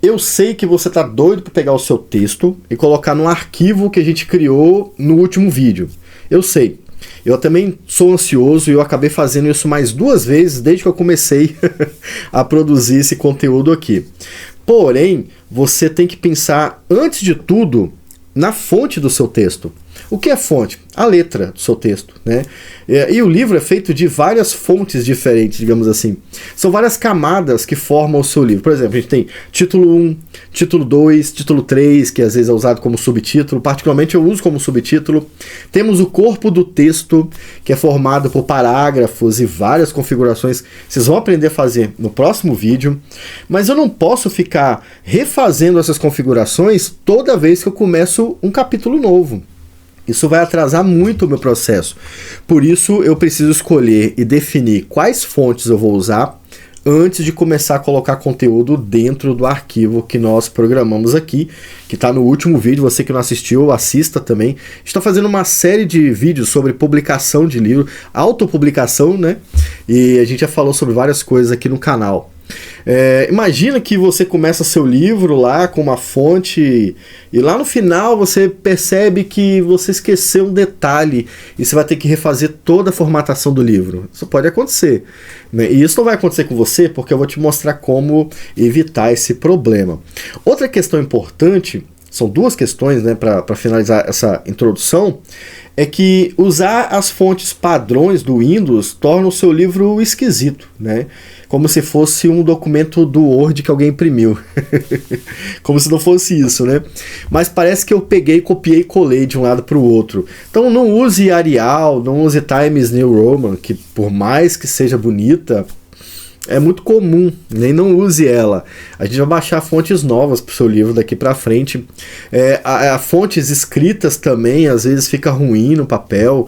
Eu sei que você tá doido para pegar o seu texto e colocar no arquivo que a gente criou no último vídeo. Eu sei. Eu também sou ansioso e eu acabei fazendo isso mais 2 vezes desde que eu comecei a produzir esse conteúdo aqui. Porém, você tem que pensar, antes de tudo, na fonte do seu texto. O que é fonte? A letra do seu texto, né? E o livro é feito de várias fontes diferentes, digamos assim. São várias camadas que formam o seu livro. Por exemplo, a gente tem título 1, título 2, título 3, que às vezes é usado como subtítulo. Particularmente eu uso como subtítulo. Temos o corpo do texto, que é formado por parágrafos e várias configurações. Vocês vão aprender a fazer no próximo vídeo. Mas eu não posso ficar refazendo essas configurações toda vez que eu começo um capítulo novo. Isso vai atrasar muito o meu processo. Por isso eu preciso escolher e definir quais fontes eu vou usar antes de começar a colocar conteúdo dentro do arquivo que nós programamos aqui, que está no último vídeo. Você que não assistiu, assista também. A gente está fazendo uma série de vídeos sobre publicação de livro, autopublicação, né? E a gente já falou sobre várias coisas aqui no canal. Imagina que você começa seu livro lá com uma fonte e lá no final você percebe que você esqueceu um detalhe e você vai ter que refazer toda a formatação do livro. Isso pode acontecer, né? E isso não vai acontecer com você porque eu vou te mostrar como evitar esse problema. Outra questão importante, são 2 questões, né, para finalizar essa introdução, é que usar as fontes padrões do Windows torna o seu livro esquisito, né? Como se fosse um documento do Word que alguém imprimiu. Como se não fosse isso, né? Mas parece que eu peguei, copiei e colei de um lado para o outro. Então não use Arial, não use Times New Roman, que por mais que seja bonita, é muito comum, nem não use ela. A gente vai baixar fontes novas para o seu livro daqui para frente. Fontes escritas também, às vezes fica ruim no papel,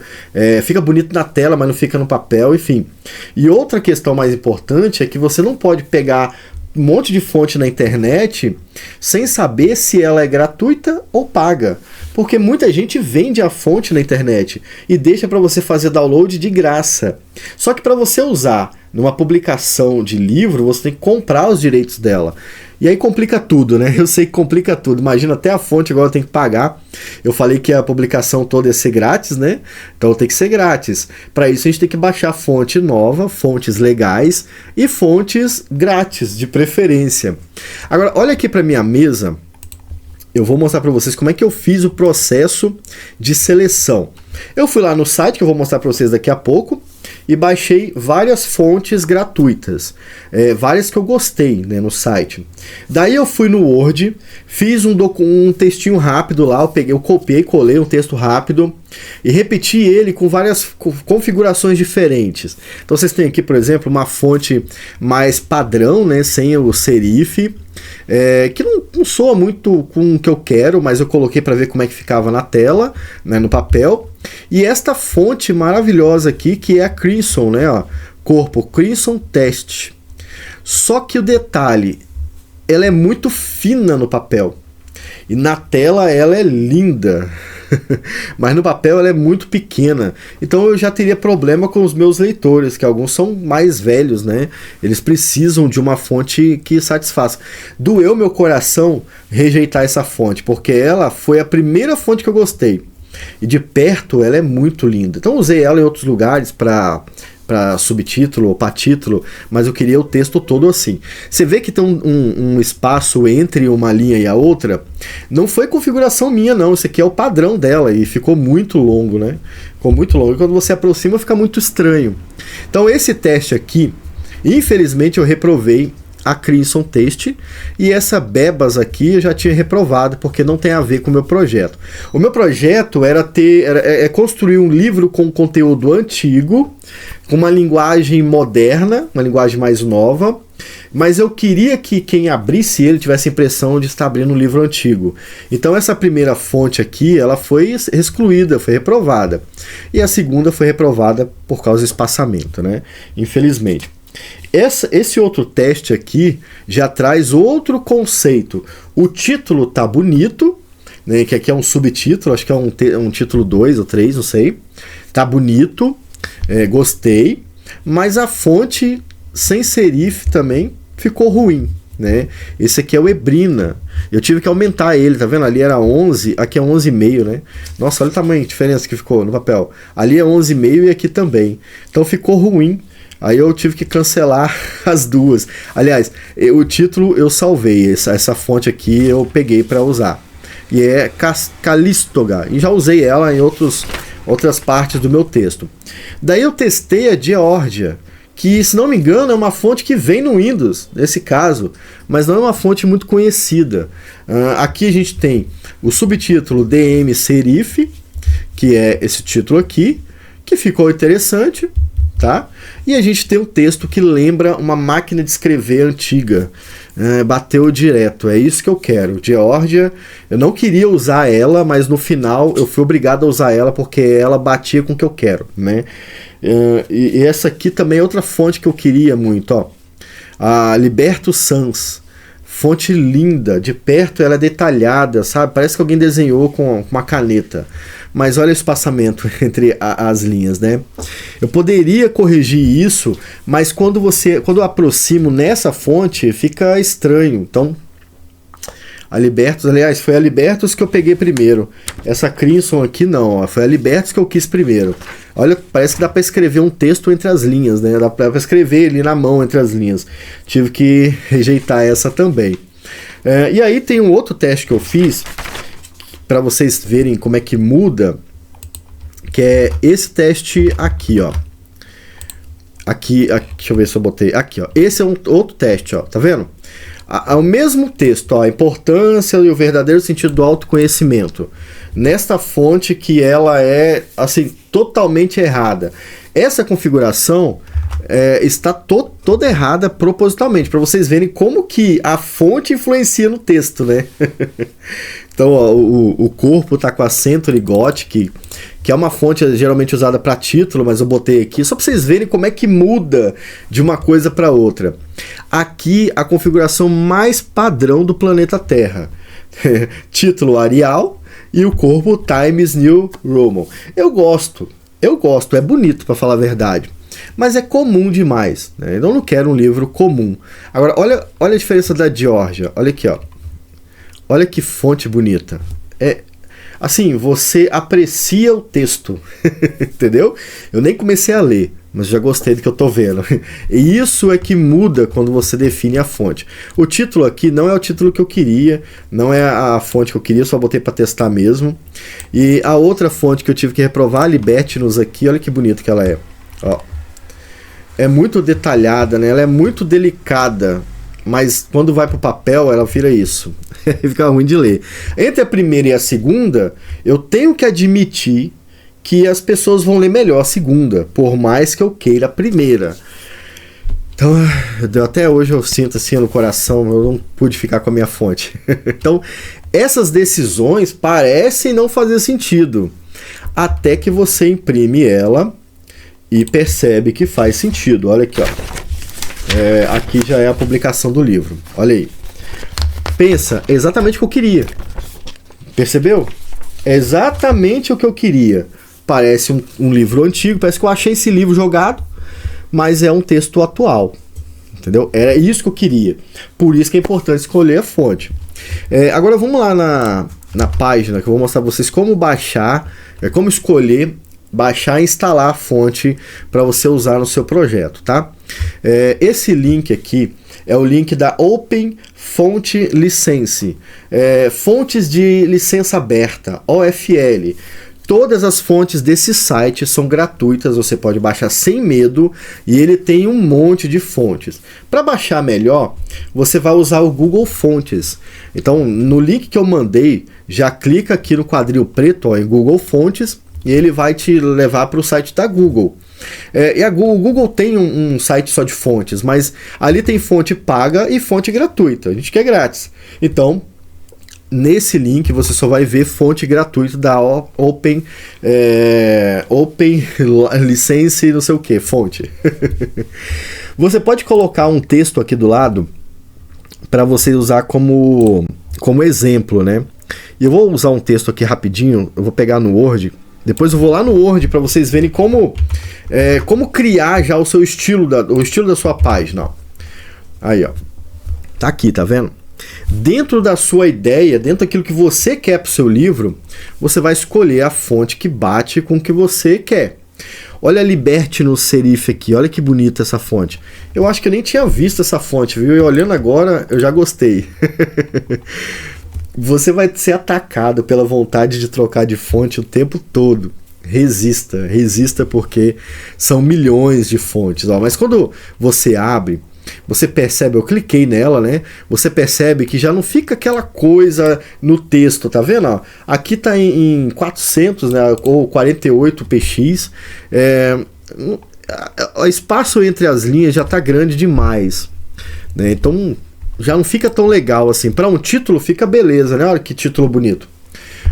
fica bonito na tela, mas não fica no papel, enfim. E outra questão mais importante é que você não pode pegar um monte de fonte na internet sem saber se ela é gratuita ou paga. Porque muita gente vende a fonte na internet e deixa para você fazer download de graça. Só que para você usar numa publicação de livro, você tem que comprar os direitos dela. E aí complica tudo, né? Eu sei que complica tudo. Imagina, até a fonte agora tem que pagar. Eu falei que a publicação toda ia ser grátis, né? Então tem que ser grátis. Para isso a gente tem que baixar fonte nova, fontes legais e fontes grátis, de preferência. Agora, olha aqui para minha mesa. Eu vou mostrar para vocês como é que eu fiz o processo de seleção. Eu fui lá no site, que eu vou mostrar para vocês daqui a pouco, e baixei várias fontes gratuitas, várias que eu gostei, né, no site. Daí eu fui no Word, fiz um textinho rápido lá, eu copiei, colei um texto rápido e repeti ele com várias configurações diferentes. Então vocês têm aqui, por exemplo, uma fonte mais padrão, né, sem o serif, que não soa muito com o que eu quero, mas eu coloquei para ver como é que ficava na tela, né, no papel. E esta fonte maravilhosa aqui, que é a Crimson, né, ó, corpo Crimson Test. Só que o detalhe, ela é muito fina no papel. E na tela ela é linda. Mas no papel ela é muito pequena. Então eu já teria problema com os meus leitores, que alguns são mais velhos, né? Eles precisam de uma fonte que satisfaça. Doeu meu coração rejeitar essa fonte, porque ela foi a primeira fonte que eu gostei. E de perto ela é muito linda. Então usei ela em outros lugares para subtítulo ou para título, mas eu queria o texto todo assim. Você vê que tem um espaço entre uma linha e a outra. Não foi configuração minha não, isso aqui é o padrão dela e ficou muito longo, né? Ficou muito longo e quando você aproxima fica muito estranho. Então esse teste aqui, infelizmente eu reprovei a Crimson Test, e essa Bebas aqui eu já tinha reprovado porque não tem a ver com o meu projeto. O meu projeto era construir um livro com conteúdo antigo, com uma linguagem moderna, uma linguagem mais nova, mas eu queria que quem abrisse ele tivesse a impressão de estar abrindo um livro antigo. Então essa primeira fonte aqui, ela foi excluída, foi reprovada. E a segunda foi reprovada por causa do espaçamento, né? Infelizmente. Esse outro teste aqui já traz outro conceito. O título tá bonito, né, que aqui é um subtítulo, acho que é um título 2 ou 3, não sei. Tá bonito, gostei, mas a fonte sem serif também ficou ruim. né? Esse aqui é o Ebrina. Eu tive que aumentar ele, tá vendo? Ali era 11, aqui é 11,5, né? Nossa, olha o tamanho, a diferença que ficou no papel. Ali é 11,5 e aqui também. Então ficou ruim. Aí eu tive que cancelar as duas. Aliás, o título eu salvei. Essa fonte aqui eu peguei para usar. E é Calistoga. E já usei ela em outras partes do meu texto. Daí eu testei a Georgia, que, se não me engano, é uma fonte que vem no Windows, nesse caso, mas não é uma fonte muito conhecida. Aqui a gente tem o subtítulo DM Serif, que é esse título aqui, que ficou interessante, tá? E a gente tem um texto que lembra uma máquina de escrever antiga. Bateu direto, é isso que eu quero. Georgia, eu não queria usar ela, mas no final eu fui obrigado a usar ela porque ela batia com o que eu quero, né? E essa aqui também é outra fonte que eu queria muito, ó. A Liberto Sans, fonte linda, de perto ela é detalhada, sabe? Parece que alguém desenhou com uma caneta. Mas olha o espaçamento entre as linhas, né? Eu poderia corrigir isso, mas quando eu aproximo nessa fonte, fica estranho. Então, a Libertus, aliás, foi a Libertus que eu peguei primeiro. Essa Crimson aqui não, ó, foi a Libertus que eu quis primeiro. Olha, parece que dá para escrever um texto entre as linhas, né? Dá para escrever ali na mão entre as linhas. Tive que rejeitar essa também. E aí tem um outro teste que eu fiz, para vocês verem como é que muda, que é esse teste aqui, ó. Aqui, deixa eu ver se eu botei. Aqui, ó. Esse é um outro teste, ó. Tá vendo? O mesmo texto, ó, a importância e o verdadeiro sentido do autoconhecimento. Nesta fonte que ela é, assim, totalmente errada. Essa configuração está toda errada propositalmente, para vocês verem como que a fonte influencia no texto, né? Então, ó, o corpo tá com a Century Gothic, que é uma fonte geralmente usada para título, mas eu botei aqui só para vocês verem como é que muda de uma coisa para outra. Aqui, a configuração mais padrão do planeta Terra. Título Arial e o corpo Times New Roman. Eu gosto, é bonito, para falar a verdade. Mas é comum demais, né? Eu não quero um livro comum. Agora, olha a diferença da Georgia. Olha aqui, ó. Olha que fonte bonita. Assim, você aprecia o texto, entendeu? Eu nem comecei a ler, mas já gostei do que eu tô vendo. E isso é que muda quando você define a fonte. O título aqui não é o título que eu queria, não é a fonte que eu queria, só botei para testar mesmo. E a outra fonte que eu tive que reprovar, a Libertinus aqui, olha que bonita que ela é. Ó. É muito detalhada, né? Ela é muito delicada, mas quando vai pro papel ela vira isso. Fica ruim de ler. Entre a primeira e a segunda, eu tenho que admitir que as pessoas vão ler melhor a segunda, por mais que eu queira a primeira. Então, até hoje eu sinto assim no coração, eu não pude ficar com a minha fonte. Então, essas decisões parecem não fazer sentido, até que você imprime ela e percebe que faz sentido. Olha aqui, ó. Aqui já é a publicação do livro. Olha aí. Pensa, exatamente o que eu queria. Percebeu? É exatamente o que eu queria. Parece um livro antigo, parece que eu achei esse livro jogado, mas é um texto atual. Entendeu? Era isso que eu queria. Por isso que é importante escolher a fonte. Agora vamos lá na página, que eu vou mostrar para vocês como baixar, como escolher, baixar e instalar a fonte para você usar no seu projeto, tá? Esse link aqui é o link da Open Font License, fontes de licença aberta, OFL. Todas as fontes desse site são gratuitas, você pode baixar sem medo e ele tem um monte de fontes. Para baixar melhor, você vai usar o Google Fontes. Então, no link que eu mandei, já clica aqui no quadril preto, ó, em Google Fontes, e ele vai te levar para o site da Google. O Google tem um site só de fontes, mas ali tem fonte paga e fonte gratuita. A gente quer grátis. Então, nesse link você só vai ver fonte gratuita da Open License, não sei o que, fonte. Você pode colocar um texto aqui do lado para você usar como exemplo, né? E eu vou usar um texto aqui rapidinho, eu vou pegar no Word. Depois eu vou lá no Word para vocês verem como criar já o seu estilo, o estilo da sua página. Ó. Aí, ó. Tá aqui, tá vendo? Dentro da sua ideia, dentro daquilo que você quer para o seu livro, você vai escolher a fonte que bate com o que você quer. Olha a Libertinus Serif aqui, olha que bonita essa fonte. Eu acho que eu nem tinha visto essa fonte, viu? E olhando agora, eu já gostei. Você vai ser atacado pela vontade de trocar de fonte o tempo todo. Resista, resista, porque são milhões de fontes. Ó, mas quando você abre, você percebe, eu cliquei nela, né? Você percebe que já não fica aquela coisa no texto, tá vendo? Ó, aqui tá em 400, né? Ou 48 px. O espaço entre as linhas já tá grande demais, né? Então já não fica tão legal assim. Para um título fica beleza, né? Olha que título bonito.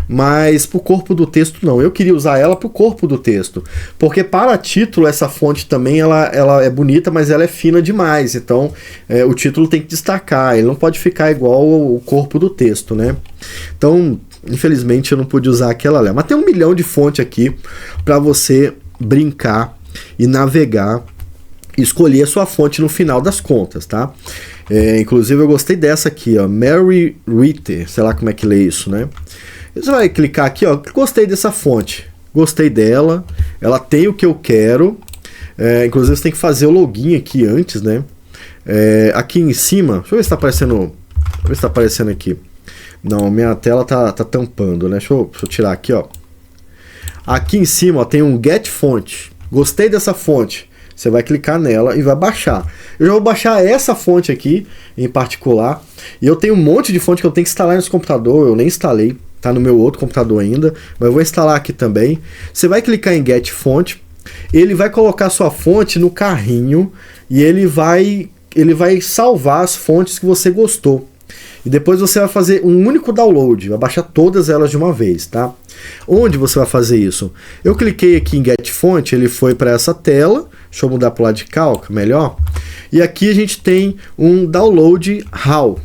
Mas para o corpo do texto não. Eu queria usar ela para o corpo do texto, porque para título essa fonte também ela é bonita, mas ela é fina demais. Então o título tem que destacar, ele não pode ficar igual ao corpo do texto, né? Então infelizmente eu não pude usar aquela lá. Mas tem 1 milhão de fonte aqui para você brincar e navegar, escolher a sua fonte no final das contas, tá? Inclusive eu gostei dessa aqui, ó, Mary Ritter, sei lá como é que lê isso, né? Você vai clicar aqui, ó, gostei dessa fonte, gostei dela, ela tem o que eu quero, inclusive você tem que fazer o login aqui antes, né? Aqui em cima, deixa eu ver se tá aparecendo, aqui. Não, minha tela tá tampando, né? Deixa eu tirar aqui, ó. Aqui em cima, ó, tem um Get Font, gostei dessa fonte. Você vai clicar nela e vai baixar. Eu já vou baixar essa fonte aqui, em particular. E eu tenho um monte de fonte que eu tenho que instalar nesse computador. Eu nem instalei, tá no meu outro computador ainda. Mas eu vou instalar aqui também. Você vai clicar em Get Font. Ele vai colocar sua fonte no carrinho. E ele vai salvar as fontes que você gostou. E depois você vai fazer um único download, vai baixar todas elas de uma vez, tá? Onde você vai fazer isso? Eu cliquei aqui em Get Font, ele foi para essa tela. Deixa eu mudar para o lado de cá, melhor. E aqui a gente tem um download RAW.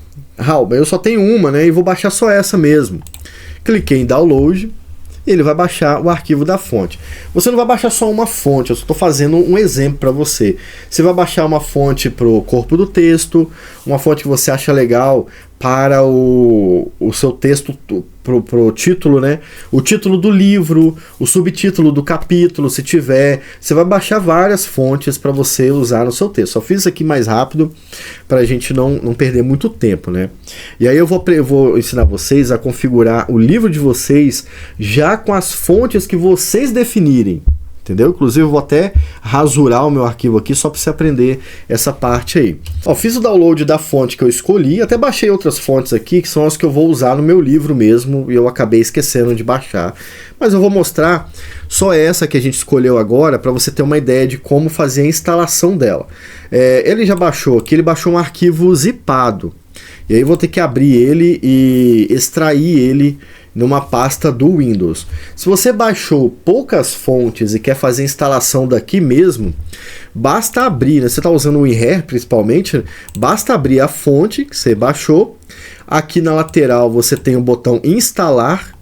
Eu só tenho uma, né? E vou baixar só essa mesmo. Cliquei em download. Ele vai baixar o arquivo da fonte. Você não vai baixar só uma fonte, eu estou fazendo um exemplo para você. Você vai baixar uma fonte para o corpo do texto, uma fonte que você acha legal para o seu texto, para o título, né? O título do livro, o subtítulo do capítulo, se tiver. Você vai baixar várias fontes para você usar no seu texto. Só fiz isso aqui mais rápido para a gente não perder muito tempo, né? E aí eu vou ensinar vocês a configurar o livro de vocês já com as fontes que vocês definirem. Entendeu? Inclusive eu vou até rasurar o meu arquivo aqui só para você aprender essa parte aí. Ó, fiz o download da fonte que eu escolhi, até baixei outras fontes aqui que são as que eu vou usar no meu livro mesmo e eu acabei esquecendo de baixar. Mas eu vou mostrar só essa que a gente escolheu agora para você ter uma ideia de como fazer a instalação dela. Ele já baixou aqui, ele baixou um arquivo zipado. E aí eu vou ter que abrir ele e extrair ele numa pasta do Windows. Se você baixou poucas fontes e quer fazer a instalação daqui mesmo, basta abrir, né? Você está usando o WinRAR principalmente, basta abrir a fonte que você baixou. Aqui na lateral você tem o botão instalar,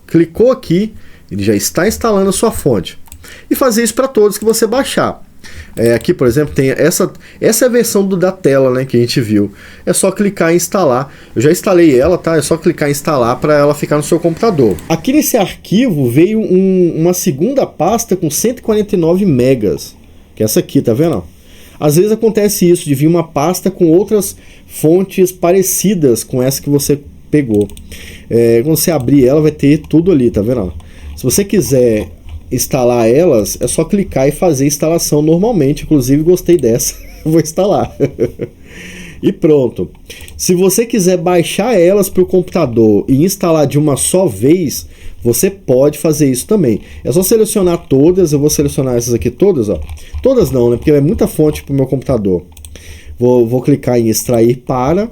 clicou aqui, ele já está instalando a sua fonte. E fazer isso para todos que você baixar. Aqui, por exemplo, tem essa é a versão da tela, né, que a gente viu. É só clicar em instalar. Eu já instalei ela, tá? É só clicar em instalar para ela ficar no seu computador. Aqui nesse arquivo veio uma segunda pasta com 149 megas, que é essa aqui, tá vendo? Às vezes acontece isso, de vir uma pasta com outras fontes parecidas com essa que você pegou. Quando você abrir ela, vai ter tudo ali, tá vendo? Se você quiser instalar elas, é só clicar e fazer a instalação normalmente. Inclusive gostei dessa, vou instalar. E pronto. Se você quiser baixar elas para o computador e instalar de uma só vez, você pode fazer isso também. É só selecionar todas. Eu vou selecionar essas aqui todas, ó. Todas não, né? Porque é muita fonte para o meu computador. Vou clicar em extrair para,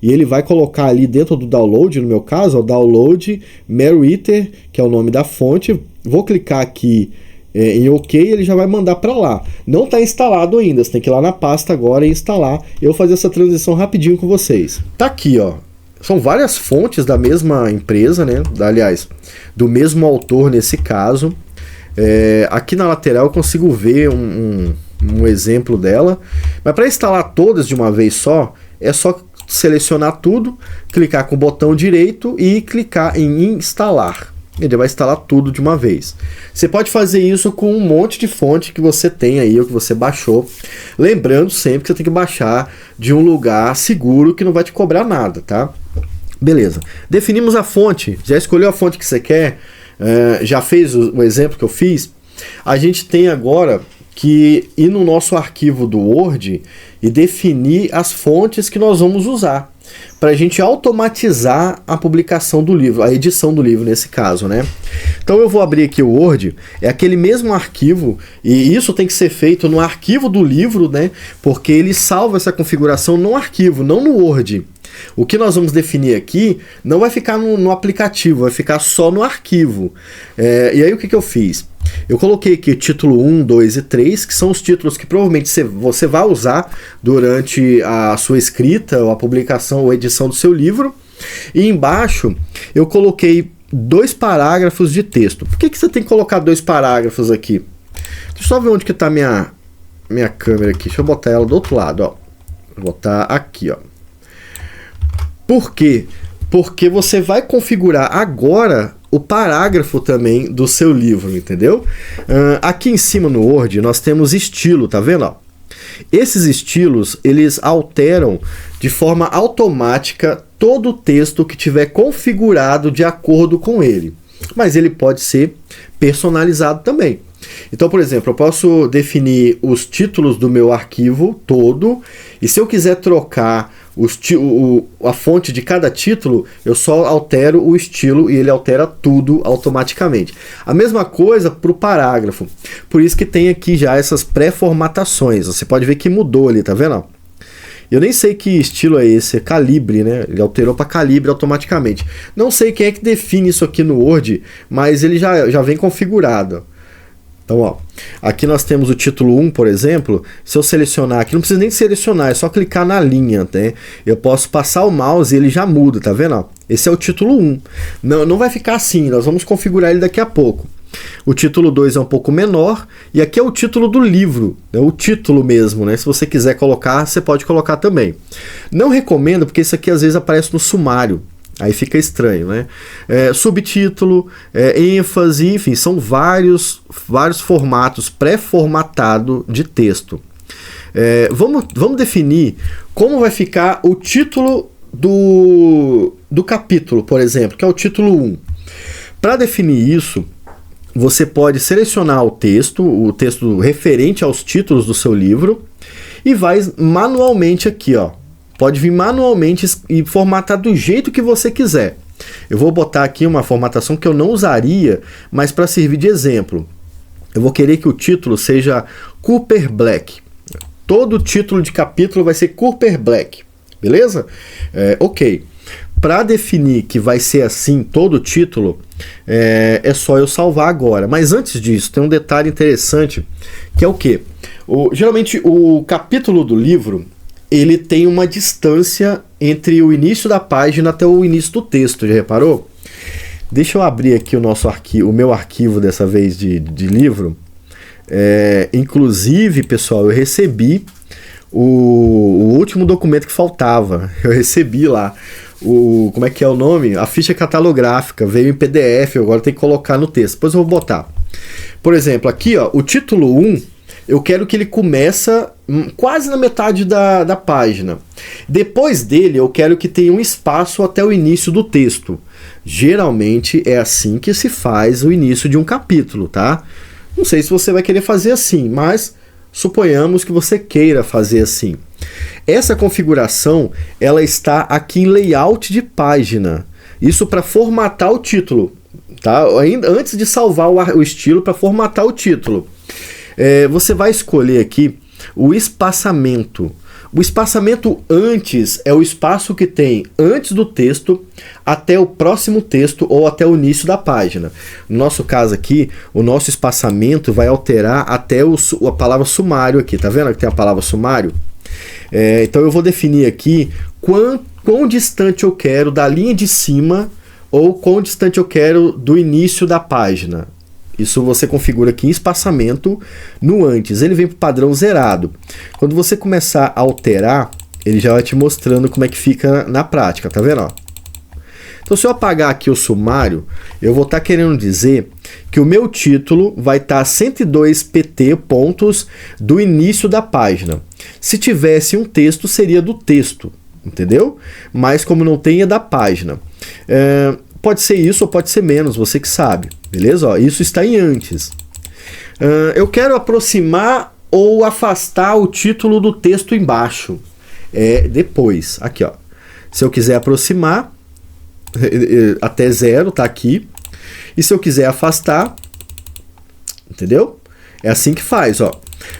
e ele vai colocar ali dentro do download, no meu caso, o download Mary Ritter, que é o nome da fonte. Vou clicar aqui em OK, ele já vai mandar para lá. Não está instalado ainda, você tem que ir lá na pasta agora e instalar. Eu vou fazer essa transição rapidinho com vocês. Tá aqui, ó. São várias fontes da mesma empresa, né? Aliás, do mesmo autor nesse caso. Aqui na lateral eu consigo ver um exemplo dela. Mas para instalar todas de uma vez só, é só selecionar tudo, clicar com o botão direito e clicar em instalar. Ele vai instalar tudo de uma vez. Você pode fazer isso com um monte de fonte que você tem aí, ou que você baixou. Lembrando sempre que você tem que baixar de um lugar seguro que não vai te cobrar nada, tá? Beleza. Definimos a fonte. Já escolheu a fonte que você quer? Já fez o exemplo que eu fiz? A gente tem agora que ir no nosso arquivo do Word e definir as fontes que nós vamos usar, para a gente automatizar a publicação do livro, a edição do livro nesse caso, né? Então eu vou abrir aqui o Word, é aquele mesmo arquivo, e isso tem que ser feito no arquivo do livro, né? Porque ele salva essa configuração no arquivo, não no Word. O que nós vamos definir aqui não vai ficar no aplicativo, vai ficar só no arquivo. E aí o que eu fiz? Eu coloquei aqui o título 1, 2 e 3, que são os títulos que provavelmente você vai usar durante a sua escrita, ou a publicação ou edição do seu livro. E embaixo eu coloquei 2 parágrafos de texto. Por que você tem que colocar 2 parágrafos aqui? Deixa eu só ver onde que está minha câmera aqui. Deixa eu botar ela do outro lado, ó. Vou botar aqui, ó. Por quê? Porque você vai configurar agora o parágrafo também do seu livro, entendeu? Aqui em cima no Word nós temos estilo, tá vendo? Ó? Esses estilos, eles alteram de forma automática todo o texto que tiver configurado de acordo com ele. Mas ele pode ser personalizado também. Então, por exemplo, eu posso definir os títulos do meu arquivo todo, e se eu quiser trocar a fonte de cada título, eu só altero o estilo e ele altera tudo automaticamente. A mesma coisa para o parágrafo. Por isso que tem aqui já essas pré-formatações. Você pode ver que mudou ali, tá vendo? Eu nem sei que estilo é esse, é calibre, né? Ele alterou para calibre automaticamente. Não sei quem é que define isso aqui no Word, mas ele já vem configurado. Então, ó, aqui nós temos o título 1, por exemplo. Se eu selecionar aqui, não precisa nem selecionar, é só clicar na linha, né? Eu posso passar o mouse e ele já muda, tá vendo? Ó, esse é o título 1. Não vai ficar assim, nós vamos configurar ele daqui a pouco. O título 2 é um pouco menor, e aqui é o título do livro, né? O título mesmo, né? Se você quiser colocar, você pode colocar também. Não recomendo, porque isso aqui às vezes aparece no sumário. Aí fica estranho, né? Subtítulo, ênfase, enfim, são vários formatos pré-formatado de texto. Vamos definir como vai ficar o título do capítulo, por exemplo, que é o título 1. Para definir isso, você pode selecionar o texto referente aos títulos do seu livro, e vai manualmente aqui, ó. Pode vir manualmente e formatar do jeito que você quiser. Eu vou botar aqui uma formatação que eu não usaria, mas para servir de exemplo. Eu vou querer que o título seja Cooper Black. Todo título de capítulo vai ser Cooper Black. Beleza? Ok. Para definir que vai ser assim todo o título, é só eu salvar agora. Mas antes disso, tem um detalhe interessante, que é o quê? Geralmente o capítulo do livro, ele tem uma distância entre o início da página até o início do texto, já reparou? Deixa eu abrir aqui o meu arquivo dessa vez de livro. Inclusive, pessoal, eu recebi o último documento que faltava. Eu recebi lá como é que é o nome? A ficha catalográfica, veio em PDF, agora tem que colocar no texto. Depois eu vou botar. Por exemplo, aqui, ó, o título 1, eu quero que ele começa quase na metade da página. Depois dele, eu quero que tenha um espaço até o início do texto. Geralmente é assim que se faz o início de um capítulo, tá? Não sei se você vai querer fazer assim, mas suponhamos que você queira fazer assim. Essa configuração, ela está aqui em layout de página. Isso para formatar o título, tá? Ainda antes de salvar o estilo, para formatar o título. Você vai escolher aqui o espaçamento. O espaçamento antes é o espaço que tem antes do texto até o próximo texto ou até o início da página. No nosso caso aqui, o nosso espaçamento vai alterar até a palavra sumário aqui. Tá vendo que tem a palavra sumário? Então eu vou definir aqui quão distante eu quero da linha de cima ou quão distante eu quero do início da página. Isso você configura aqui em espaçamento no antes. Ele vem para o padrão zerado. Quando você começar a alterar, ele já vai te mostrando como é que fica na prática, tá vendo? Ó? Então, se eu apagar aqui o sumário, eu vou estar querendo dizer que o meu título vai estar 102 pt pontos do início da página. Se tivesse um texto, seria do texto, entendeu? Mas como não tem, é da página. Pode ser isso ou pode ser menos, você que sabe, beleza? Ó, isso está em antes. Eu quero aproximar ou afastar o título do texto embaixo. Depois, aqui, ó. Se eu quiser aproximar até 0, tá aqui. E se eu quiser afastar, entendeu? É assim que faz, ó.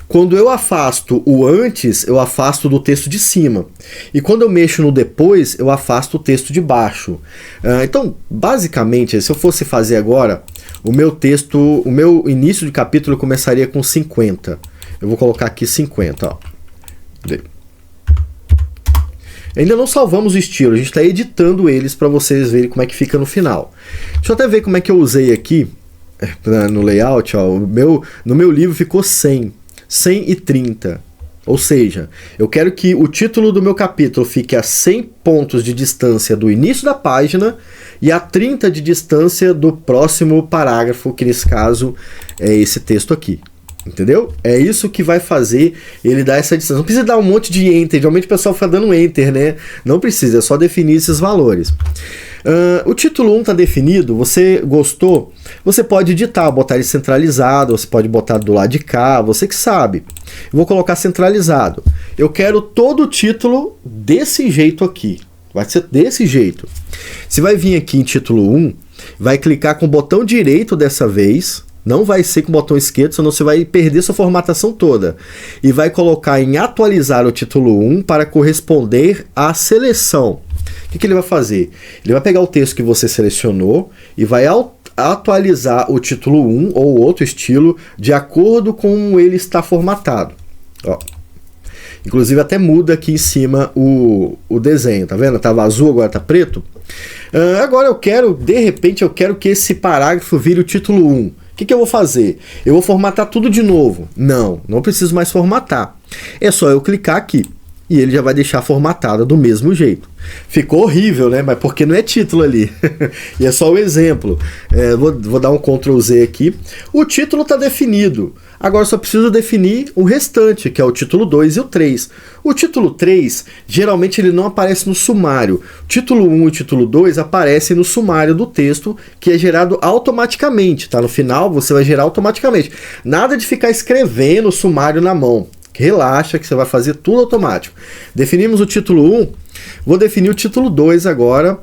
Quando eu afasto o antes, eu afasto do texto de cima. E quando eu mexo no depois, eu afasto o texto de baixo. Então, basicamente, se eu fosse fazer agora, o meu texto, o meu início de capítulo começaria com 50. Eu vou colocar aqui 50, ó. Ainda não salvamos o estilo, a gente está editando eles para vocês verem como é que fica no final. Deixa eu até ver como é que eu usei aqui no layout. Ó, no meu livro ficou 100, 130. Ou seja, eu quero que o título do meu capítulo fique a 100 pontos de distância do início da página e a 30 de distância do próximo parágrafo, que nesse caso é esse texto aqui. Entendeu? É isso que vai fazer ele dar essa distância. Não precisa dar um monte de enter. Geralmente o pessoal fica dando enter, né? Não precisa, é só definir esses valores. O título 1 está definido. Você gostou? Você pode editar, botar ele centralizado. Você pode botar do lado de cá. Você que sabe. Eu vou colocar centralizado. Eu quero todo o título desse jeito aqui. Vai ser desse jeito. Você vai vir aqui em título 1. Vai clicar com o botão direito dessa vez. Não vai ser com o botão esquerdo, senão você vai perder sua formatação toda. E vai colocar em atualizar o título 1 para corresponder à seleção. O que ele vai fazer? Ele vai pegar o texto que você selecionou e vai atualizar o título 1 ou outro estilo de acordo com como ele está formatado. Ó. Inclusive até muda aqui em cima o desenho, tá vendo? Tava azul, agora tá preto. Agora de repente eu quero que esse parágrafo vire o título 1. O que eu vou fazer? Eu vou formatar tudo de novo? Não preciso mais formatar. É só eu clicar aqui e ele já vai deixar formatado do mesmo jeito. Ficou horrível, né? Mas porque não é título ali. E é só o exemplo. Vou dar um Ctrl Z aqui. O título está definido. Agora só preciso definir o restante, que é o título 2 e o 3. O título 3, geralmente ele não aparece no sumário. O título 1 e o título 2 aparecem no sumário do texto, que é gerado automaticamente, tá? No final você vai gerar automaticamente. Nada de ficar escrevendo o sumário na mão. Relaxa que você vai fazer tudo automático. Definimos o título 1, vou definir o título 2 agora.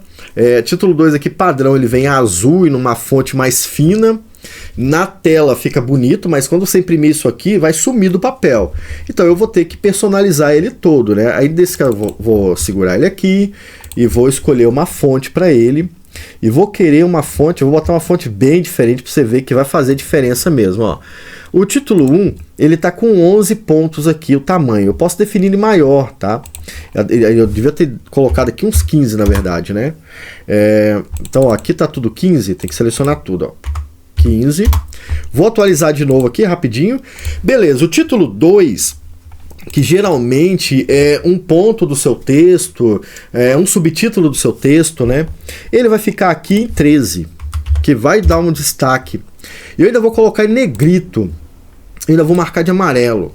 Título 2 aqui padrão, ele vem azul e numa fonte mais fina. Na tela fica bonito, mas quando você imprimir isso aqui, vai sumir do papel. Então eu vou ter que personalizar ele todo, né? Aí desse cara, vou segurar ele aqui e vou escolher uma fonte para ele. E vou querer uma fonte, eu vou botar uma fonte bem diferente para você ver que vai fazer diferença mesmo, ó. O título 1, ele tá com 11 pontos aqui, o tamanho. Eu posso definir ele maior, tá? Eu devia ter colocado aqui uns 15, na verdade, né? Então, ó, aqui tá tudo 15, tem que selecionar tudo, ó. 15. Vou atualizar de novo aqui, rapidinho. Beleza, o título 2, que geralmente é um ponto do seu texto, é um subtítulo do seu texto, né? Ele vai ficar aqui em 13, que vai dar um destaque. Eu ainda vou colocar em negrito, ainda vou marcar de amarelo.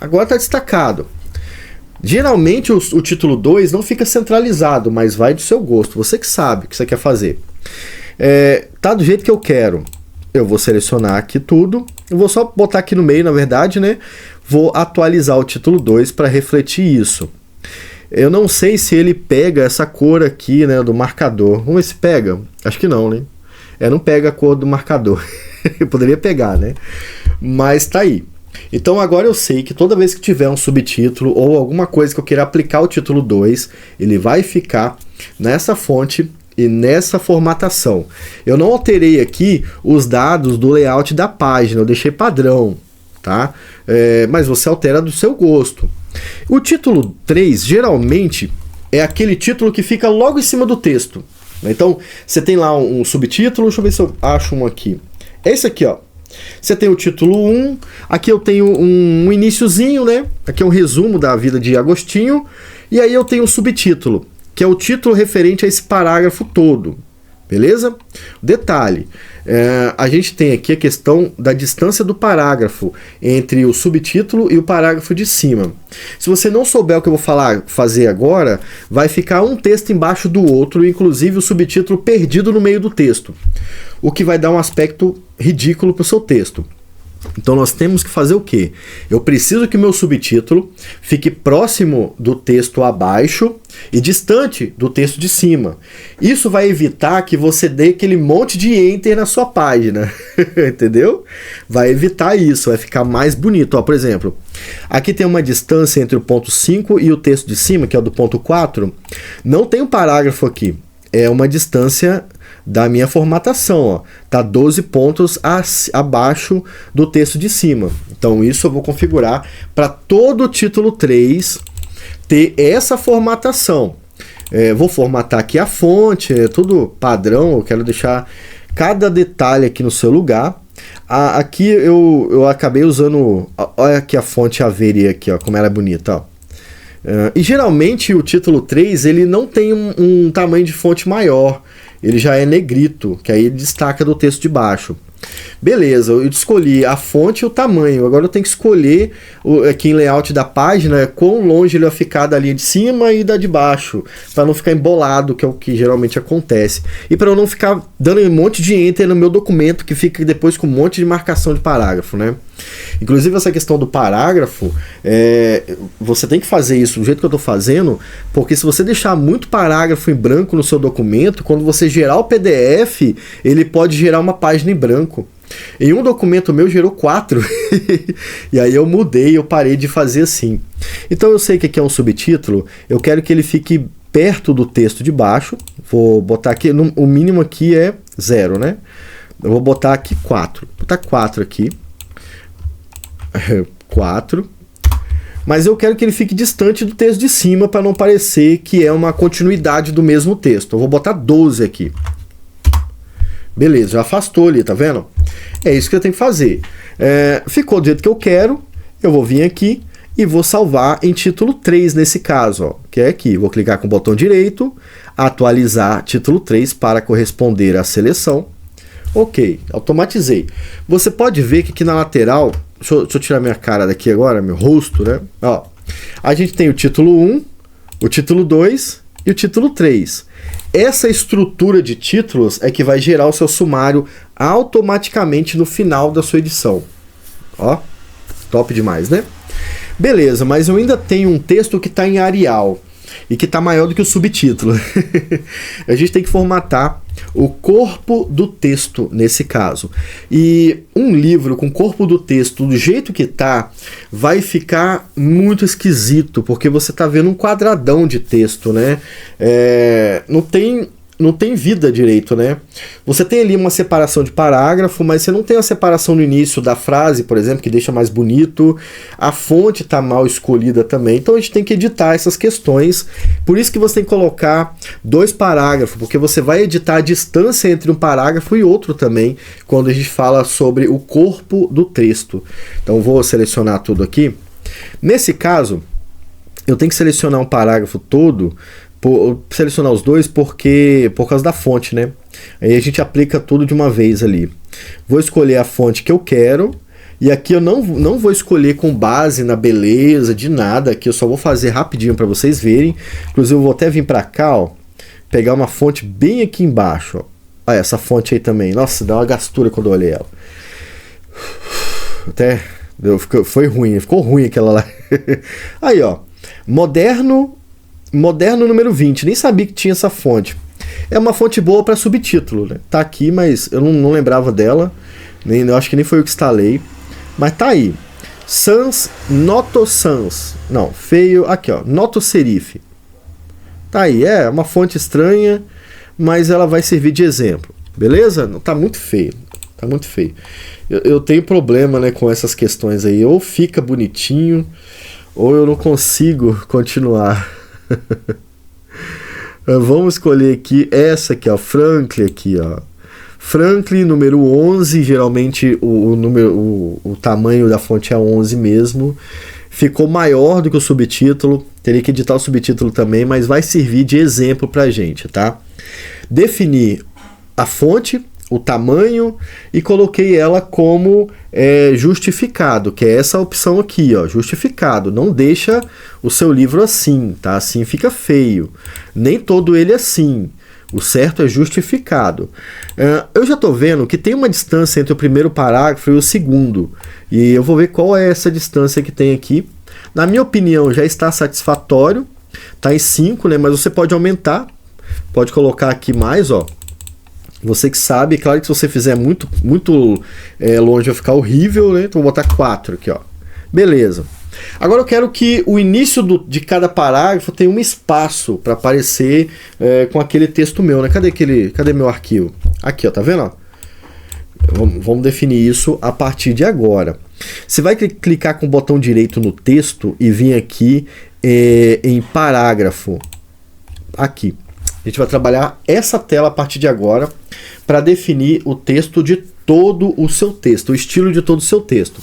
Agora está destacado. Geralmente o título 2 não fica centralizado, mas vai do seu gosto. Você que sabe o que você quer fazer. Tá do jeito que eu quero. Eu vou selecionar aqui tudo. Eu vou só botar aqui no meio, na verdade, né? Vou atualizar o título 2 para refletir isso. Eu não sei se ele pega essa cor aqui, né, do marcador. Vamos ver se pega. Acho que não, né? Não pega a cor do marcador. Eu poderia pegar, né? Mas tá aí. Então agora eu sei que toda vez que tiver um subtítulo ou alguma coisa que eu queira aplicar o título 2, ele vai ficar nessa fonte e nessa formatação. Eu não alterei aqui os dados do layout da página, eu deixei padrão, tá? Mas você altera do seu gosto. O título 3 geralmente é aquele título que fica logo em cima do texto. Então você tem lá um subtítulo, deixa eu ver se eu acho um aqui. É esse aqui, ó. Você tem o título 1, aqui eu tenho um iniciozinho, né? Aqui é um resumo da vida de Agostinho. E aí eu tenho o subtítulo, que é o título referente a esse parágrafo todo. Beleza? Detalhe, a gente tem aqui a questão da distância do parágrafo entre o subtítulo e o parágrafo de cima. Se você não souber o que eu vou fazer agora, vai ficar um texto embaixo do outro, inclusive o subtítulo perdido no meio do texto, o que vai dar um aspecto ridículo para o seu texto. Então nós temos que fazer o quê? Eu preciso que o meu subtítulo fique próximo do texto abaixo e distante do texto de cima. Isso vai evitar que você dê aquele monte de enter na sua página, entendeu? Vai evitar isso, vai ficar mais bonito. Ó, por exemplo, aqui tem uma distância entre o ponto 5 e o texto de cima, que é o do ponto 4. Não tem um parágrafo aqui, é uma distância da minha formatação, ó, tá 12 pontos abaixo do texto de cima. Então isso eu vou configurar para todo o título 3 ter essa formatação. Vou formatar aqui a fonte, é tudo padrão, eu quero deixar cada detalhe aqui no seu lugar. Aqui eu acabei usando, olha aqui a fonte Avery aqui, ó, como ela é bonita, ó. E geralmente o título 3 ele não tem um tamanho de fonte maior, ele já é negrito, que aí ele destaca do texto de baixo. Beleza, eu escolhi a fonte e o tamanho, agora eu tenho que escolher aqui em layout da página quão longe ele vai ficar da linha de cima e da de baixo, para não ficar embolado, que é o que geralmente acontece, e para eu não ficar dando um monte de enter no meu documento, que fica depois com um monte de marcação de parágrafo, né? Inclusive essa questão do parágrafo, você tem que fazer isso do jeito que eu estou fazendo, porque se você deixar muito parágrafo em branco no seu documento, quando você gerar o PDF, ele pode gerar uma página em branco. Em um documento meu gerou 4, e aí eu mudei, eu parei de fazer assim. Então eu sei que aqui é um subtítulo, eu quero que ele fique perto do texto de baixo, vou botar aqui, o mínimo aqui é 0, né? Eu vou botar aqui 4, vou botar 4 aqui. 4, mas eu quero que ele fique distante do texto de cima para não parecer que é uma continuidade do mesmo texto. Eu vou botar 12 aqui. Beleza, já afastou ali, tá vendo? É isso que eu tenho que fazer. Ficou do jeito que eu quero, eu vou vir aqui e vou salvar em título 3 nesse caso, ó, que é aqui. Vou clicar com o botão direito, atualizar título 3 para corresponder à seleção. Ok, automatizei. Você pode ver que aqui na lateral, deixa eu tirar minha cara daqui agora, meu rosto, né? Ó, a gente tem o título 1, o título 2 e o título 3. Essa estrutura de títulos é que vai gerar o seu sumário automaticamente no final da sua edição. Ó, top demais, né? Beleza, mas eu ainda tenho um texto que está em Arial e que está maior do que o subtítulo. A gente tem que formatar o corpo do texto nesse caso. E um livro com corpo do texto do jeito que tá, vai ficar muito esquisito, porque você tá vendo um quadradão de texto, né? Não tem vida direito, né? Você tem ali uma separação de parágrafo, mas você não tem a separação no início da frase, por exemplo, que deixa mais bonito. A fonte está mal escolhida também. Então a gente tem que editar essas questões. Por isso que você tem que colocar 2 parágrafos, porque você vai editar a distância entre um parágrafo e outro também, quando a gente fala sobre o corpo do texto. Então vou selecionar tudo aqui. Nesse caso, eu tenho que selecionar um parágrafo todo, selecionar os 2 por causa da fonte, né? Aí a gente aplica tudo de uma vez ali. Vou escolher a fonte que eu quero, e aqui eu não vou escolher com base na beleza de nada, aqui eu só vou fazer rapidinho para vocês verem. Inclusive eu vou até vir para cá, ó, pegar uma fonte bem aqui embaixo, ó. Olha essa fonte aí também, nossa, dá uma gastura quando eu olhei ela. Até foi ruim, ficou ruim aquela lá. Aí, ó, Moderno número 20, nem sabia que tinha essa fonte. É uma fonte boa para subtítulo, né? Tá aqui, mas eu não lembrava dela, eu acho que nem foi eu que instalei, mas tá aí. Sans, Noto Sans, não, feio, aqui ó, Noto Serif. Tá aí, é uma fonte estranha, mas ela vai servir de exemplo, beleza? Não, tá muito feio, tá muito feio. Eu tenho problema, né, com essas questões aí, ou fica bonitinho, ou eu não consigo continuar. Vamos escolher aqui essa aqui, ó, Franklin aqui, ó. Franklin número 11, geralmente o tamanho da fonte é 11 mesmo. Ficou maior do que o subtítulo. teria que editar o subtítulo também, mas vai servir de exemplo pra gente, tá? Definir a fonte, o tamanho e coloquei ela como justificado, que é essa opção aqui, ó, justificado. Não deixa o seu livro assim, tá? Assim fica feio. Nem todo ele é assim. O certo é justificado. Eu já estou vendo que tem uma distância entre o primeiro parágrafo e o segundo. E eu vou ver qual é essa distância que tem aqui. Na minha opinião, já está satisfatório. Está em 5, né? Mas você pode aumentar. Pode colocar aqui mais, ó. Você que sabe, claro que se você fizer muito longe vai ficar horrível, né? Então vou botar 4 aqui, ó. Beleza. Agora eu quero que o início de cada parágrafo tenha um espaço para aparecer com aquele texto meu, né? Cadê meu arquivo? Aqui, ó, tá vendo? Ó? Vamos definir isso a partir de agora. Você vai clicar com o botão direito no texto e vir aqui em parágrafo. Aqui. A gente vai trabalhar essa tela a partir de agora para definir o texto de todo o seu texto, o estilo de todo o seu texto.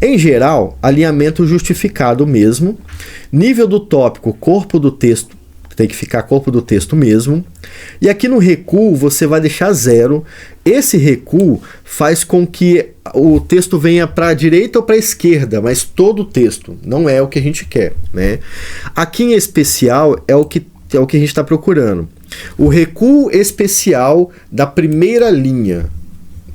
Em geral, alinhamento justificado mesmo, nível do tópico, corpo do texto, tem que ficar corpo do texto mesmo, e aqui no recuo você vai deixar 0. Esse recuo faz com que o texto venha para a direita ou para a esquerda, mas todo o texto, não é o que a gente quer, né? Aqui em especial é o que a gente está procurando. O recuo especial da primeira linha.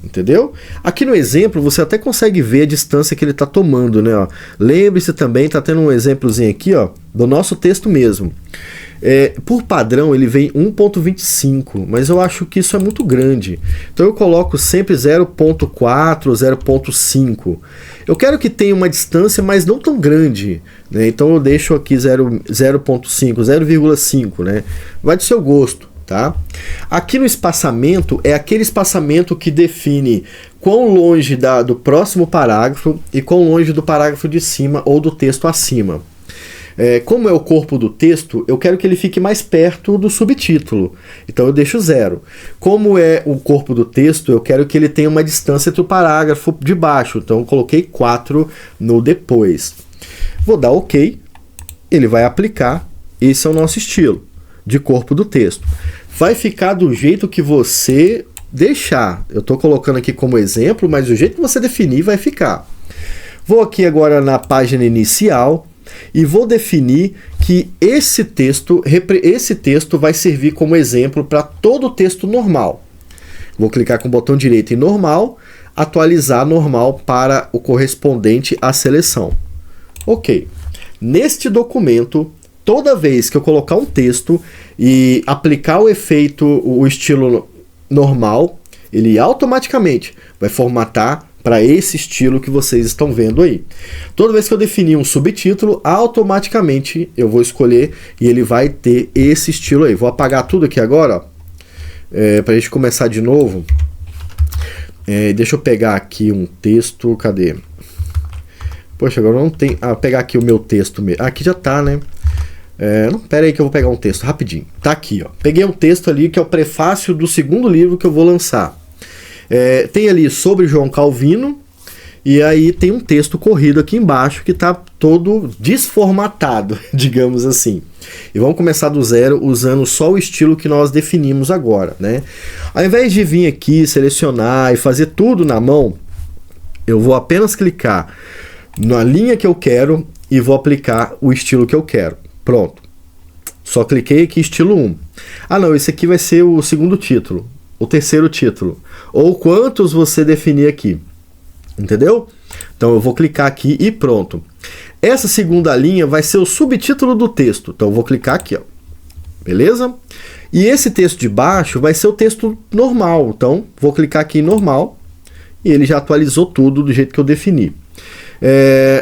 Entendeu? Aqui no exemplo você até consegue ver a distância que ele está tomando, né? Lembre-se também, está tendo um exemplozinho aqui, ó, do nosso texto mesmo. Por padrão ele vem 1.25, mas eu acho que isso é muito grande. Então eu coloco sempre 0.4, 0.5. Eu quero que tenha uma distância, mas não tão grande, né? Então eu deixo aqui 0.5, 0,5, né? Vai do seu gosto. Tá? Aqui no espaçamento é aquele espaçamento que define quão longe do próximo parágrafo e quão longe do parágrafo de cima ou do texto acima. Como é o corpo do texto, eu quero que ele fique mais perto do subtítulo, então eu deixo 0. Como é o corpo do texto, eu quero que ele tenha uma distância entre o parágrafo de baixo, então eu coloquei 4 no depois. Vou dar OK, ele vai aplicar, esse é o nosso estilo de corpo do texto. Vai ficar do jeito que você deixar. Eu estou colocando aqui como exemplo, mas do jeito que você definir vai ficar. Vou aqui agora na página inicial e vou definir que esse texto vai servir como exemplo para todo o texto normal. Vou clicar com o botão direito em normal, atualizar normal para o correspondente à seleção. Ok. Neste documento, toda vez que eu colocar um texto e aplicar o efeito, o estilo normal, ele automaticamente vai formatar para esse estilo que vocês estão vendo aí. Toda vez que eu definir um subtítulo, automaticamente eu vou escolher e ele vai ter esse estilo aí. Vou apagar tudo aqui agora, para a gente começar de novo. Deixa eu pegar aqui um texto, cadê? Poxa, agora não tem... Vou pegar aqui o meu texto mesmo. Aqui já tá, né? Não, pera aí que eu vou pegar um texto rapidinho. Tá aqui, ó. Peguei um texto ali que é o prefácio do segundo livro que eu vou lançar. Tem ali sobre João Calvino, e aí tem um texto corrido aqui embaixo que está todo desformatado, digamos assim. E vamos começar do zero usando só o estilo que nós definimos agora, né? Ao invés de vir aqui, selecionar e fazer tudo na mão, eu vou apenas clicar na linha que eu quero e vou aplicar o estilo que eu quero. Pronto. Só cliquei aqui, estilo 1. Ah não, esse aqui vai ser o segundo título, o terceiro título, ou quantos você definir aqui. Entendeu? Então eu vou clicar aqui e pronto. Essa segunda linha vai ser o subtítulo do texto. Então eu vou clicar aqui, ó. Beleza? E esse texto de baixo vai ser o texto normal. Então vou clicar aqui em normal e ele já atualizou tudo do jeito que eu defini.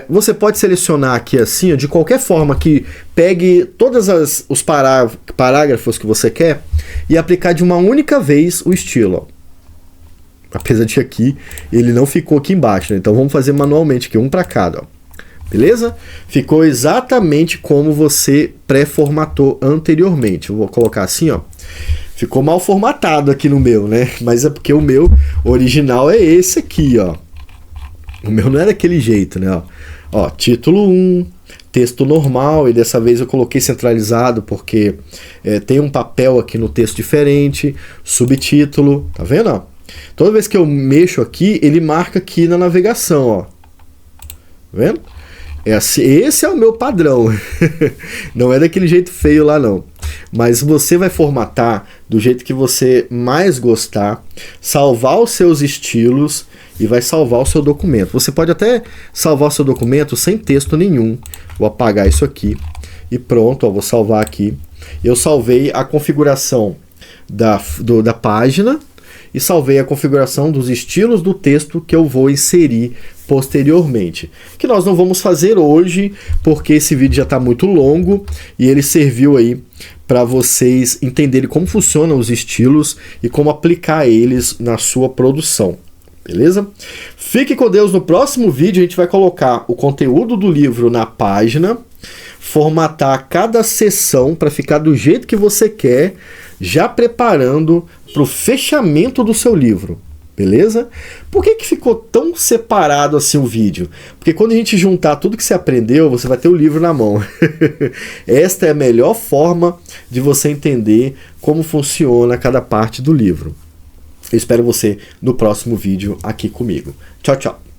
Você pode selecionar aqui assim, ó, de qualquer forma que pegue todos os parágrafos que você quer e aplicar de uma única vez o estilo. Ó. Apesar de aqui, ele não ficou aqui embaixo, né? Então vamos fazer manualmente aqui, um para cada. Ó. Beleza? Ficou exatamente como você pré-formatou anteriormente. Eu vou colocar assim, ó. Ficou mal formatado aqui no meu, né? Mas é porque o meu original é esse aqui, ó. O meu não é daquele jeito, né? Ó, título 1, texto normal, e dessa vez eu coloquei centralizado porque tem um papel aqui no texto diferente, subtítulo, tá vendo? Ó? Toda vez que eu mexo aqui, ele marca aqui na navegação, ó. Tá vendo? Esse é o meu padrão. Não é daquele jeito feio lá não. Mas você vai formatar do jeito que você mais gostar, salvar os seus estilos e vai salvar o seu documento. Você pode até salvar o seu documento sem texto nenhum. Vou apagar isso aqui e pronto, ó, vou salvar aqui. Eu salvei a configuração da página e salvei a configuração dos estilos do texto que eu vou inserir posteriormente, que nós não vamos fazer hoje, porque esse vídeo já está muito longo e ele serviu aí para vocês entenderem como funcionam os estilos e como aplicar eles na sua produção, beleza? Fique com Deus. No próximo vídeo a gente vai colocar o conteúdo do livro na página, formatar cada seção para ficar do jeito que você quer, já preparando para o fechamento do seu livro. Beleza? Por que ficou tão separado assim o vídeo? Porque quando a gente juntar tudo que você aprendeu, você vai ter o livro na mão. Esta é a melhor forma de você entender como funciona cada parte do livro. Eu espero você no próximo vídeo aqui comigo. Tchau, tchau.